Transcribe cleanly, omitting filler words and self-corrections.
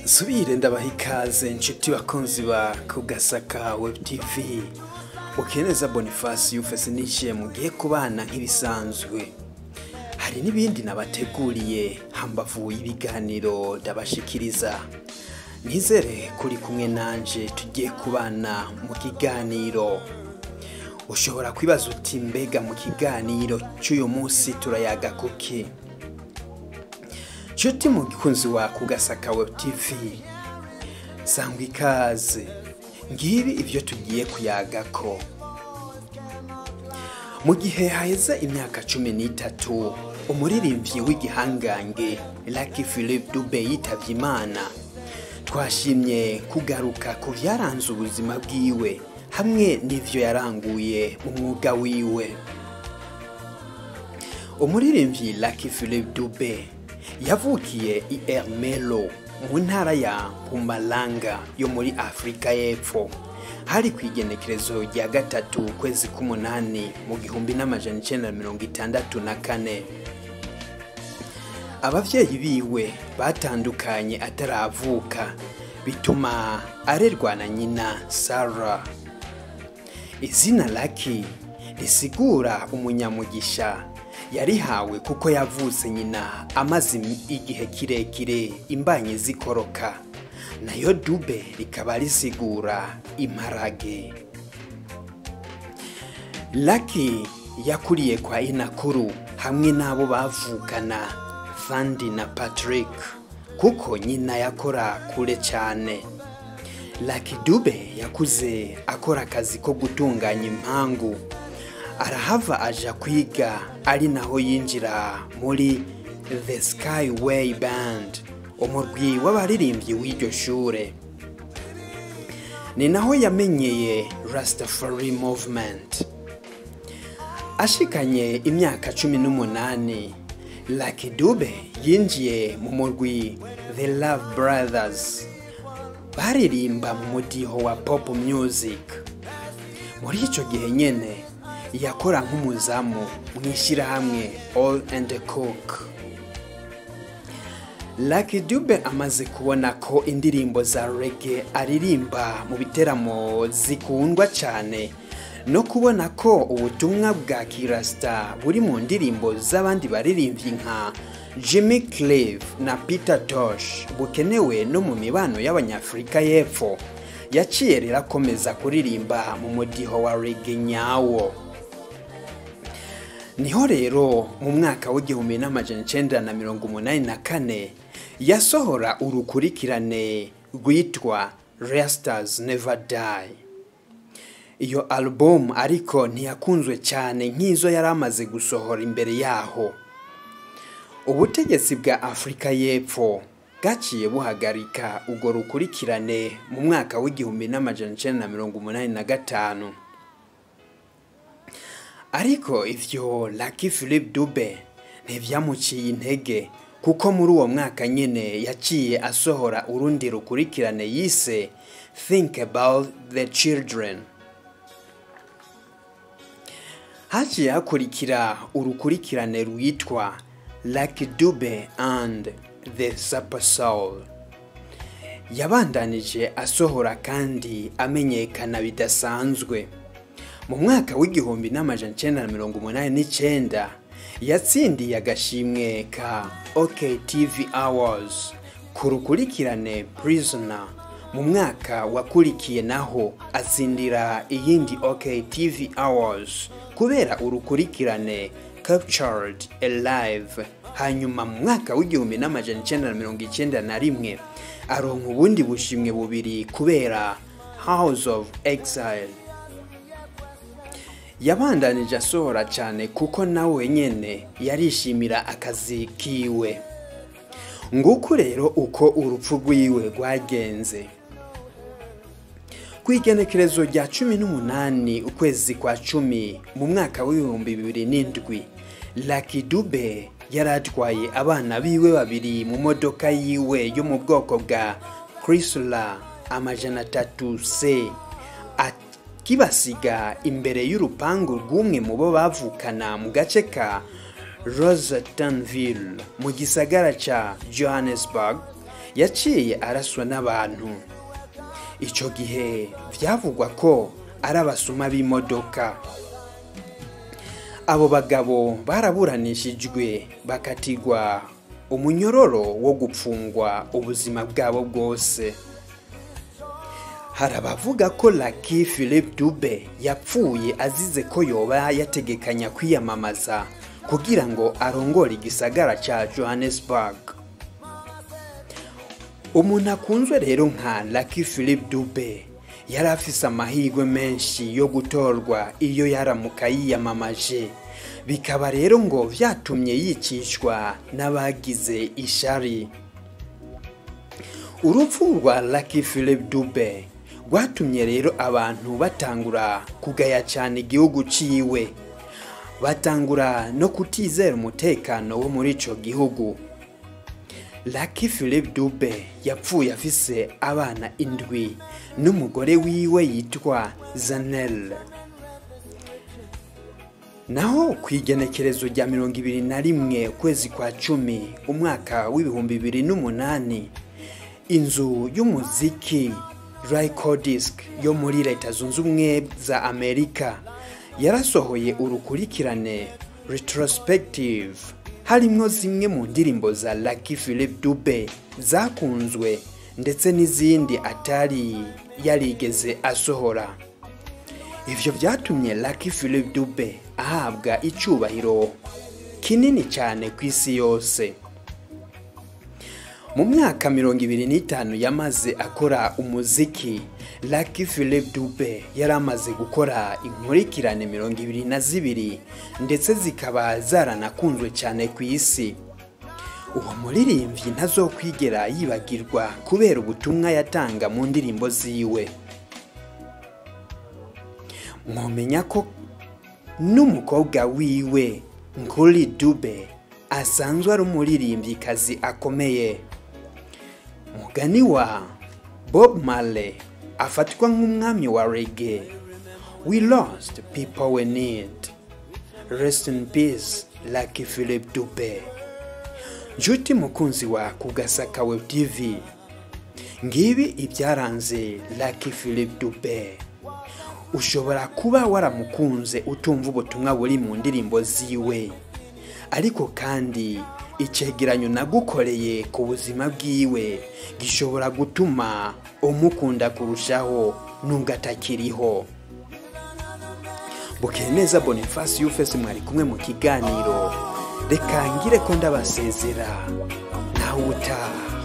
Subire ndabaha ikaze nshuti bakunzi ba Kugasaka Web TV. Ukeneza Boniface Yufese nishiye mugiye kubana nk'ibisanzwe. Hari n'ibindi nabateguriye hambavu ibiganiro ndabashikiriza. Nizere kuri kumwe nanje tugiye kubana mu kiganiro. Ushobora kwibaza uti mbega mu kiganiro cy'uyu munsi turayaga kuki? Nshuti mugikunzi wa Kugasaka Web TV, sangwa ikaze. Ngibi ivyo tugiye kuyagako. Mu gihe haheze imyaka 13 umuririmbyi w'igihangange Lucky Philip Dube yitavye Imana, twashimye kugaruka ku vyaranze ubuzima bwiwe hamwe n'ivyo yaranguye mu mwuga wiwe. Umuririmbyi Lucky Philip Dube yavukiye i Ermelo mu ntara ya Mpumalanga yo muri Afrika y'Epfo, hari kwigenekerezo rya gatatu kwezi k'umunani mu 1964. Abavyeyi biwe batandukanye ataravuka, bituma arerwa na nyina Sarah. Izina Lucky risigura umunyamugisha, yarihawe kuko yavutse nyina amaze igihe kirekire imbanye zikoroka, nayo Dube rikaba risigura imparage. Lucky yakuriye kwa inakuru hamwe n'abo bavukana Thandi na Patrick, kuko nyina yakora kure cyane. Lucky Dube yakuze akora akazi ko gutunganya impangu, arahava aja kwiga, ari naho yinjira muri The Skyway Band, umurwi w'abaririmbyi w'iryo shure. Ni naho yamenyeye Rastafari Movement. Ashikanye imyaka 18, Lucky Dube yinjiye mu murwi The Love Brothers, baririmba mu mudiho wa pop music. Muri ico gihe nyene yakora nk'umuzamu mw'ishirahamwe All and Cook. Lucky Dube amaze kubona ko indirimbo za reggae aririmba mu biteramo zikundwa cyane, no kubona ko ubutumwa bwa kirasta buri mu ndirimbo z'abandi baririmbyi nka Jimmy Cliff na Peter Tosh bukenewe no mu mibano y'Abanyafrika y'Epfo, yaciye rirakomeza kuririmba mu mudiho wa reggae nyawo. Niho rero mu mwaka w'1984 yasohora urukurikirane rwitwa Rastas Never Die. Iyo album ariko ntiyakunzwe cyane nk'izo yaramaze gusohora imbere yaho. Ubutegetsi bwa Afrika y'Epfo gaciye buhagarika ugo rukurikirane mu mwaka w'1985. Ariko ivyo Lucky Philip Dube ntivyamuciye intege, kuko muri uwo mwaka nyene yaciye asohora urundi rukurikirane yise Think About the Children. Haciye hakurikira urukurikirane rwitwa Lucky Dube and the Super Soul. Yabandanije asohora kandi amenyekana bidasanzwe. Mu mwaka w'1989 yatsindiye agashimwe ka OK TV Awards ku rukurikirane Prisoner. Mu mwaka wakurikiye naho atsindira iyindi OK TV Awards kubera urukurikirane Captured Alive. Hanyuma mu mwaka w'1991 aronka ubundi bushimwe bubiri kubera House of Exile. Yabandanije asohora cyane kuko nawe nyene yarishimira akazi kiwe. Nguko rero uko urupfu rwiwe rwagenze. Kwigenekerezo rya 18 ukwezi kwa 10 mu mwaka w'2007, Lucky Dube yaratwaye abana biwe babiri mu modoka yiwe yo mu bwoko bwa Chrysler amajana 3C, kibasiga imbere y'urupangu rw'umwe mu bo bavukana mu gace ka Rosettenville mu gisagara cha Johannesburg, yaciye araswa n'abantu. Ico gihe vyavugwa ko ari abasuma b'imodoka. Abo bagabo baraburanishijwe bakatigwa umunyororo wo gupfungwa ubuzima bwabo bwose. Hari abavuga ko Lucky Philip Dube yapfuye azize ko yoba yategekanya kwiyamamaza kugira ngo arongore igisagara ca Johannesburg. Umuntu akunzwe rero nka Lucky Philip Dube yari afise amahirwe menshi yo gutorwa iyo yaramuka yiyamamaje, bikaba rero ngo vyatumye yicishwa n'abagize ishari. Urupfu rwa Lucky Philip Dube rwatumye rero abantu batangura kugaya cyane igihugu ciwe, batangura no kutizera umutekano wo muri ico gihugu. Lucky Philip Dube yapfuye afise abana 7 n'umugore wiwe yitwa Zanel. Naho kwigenekerezo rya 21 ukwezi kwa 10 umwaka w'ibihumbi 2008, inzu y'umuziki Rykodisc yo muri Leta Zunze Ubumwe za Amerika yarasohoye urukurikirane retrospective harimwo zimwe mu ndirimbo za Lucky Philip Dube zakunzwe ndetse n'izindi atari yarigeze asohora. Ivyo vyatumye Lucky Philip Dube ahabwa icubahiro kinini cyane ku isi yose. Mu myaka 25 yamaze akora umuziki, Lucky Philip Dube yaramaze gukora inkurikirane 22 ndetse zikaba zaranakunzwe cyane ku isi. Uwo muririmbyi ntazokwigera yibagirwa kubera ubutumwa yatanga mu ndirimbo ziwe. Mwomenya ko n'umukobwa wiwe Nkuli Dube asanzwe ari umuririmbyi kazi akomeye. Mugani wa Bob Marley afatwa nk'umwami wa reggae. We lost people we need. Rest in peace, Lucky Philip Dube. Njuti mukunzi wa Kugasaka Web TV, ngibi ibyaranze Lucky Philip Dube. Ushobora kuba waramukunze utumva ubutumwa buri mu ndirimbo ziwe, ariko kandi icegeranyo nagukoreye ku buzima bwiwe gishobora gutuma umukunda kurushaho nubwo atakiriho. Bukeneza Boniface Yufese mwari kumwe mu kiganiro. Reka ngire ko ndabasezera. Nawe utaha.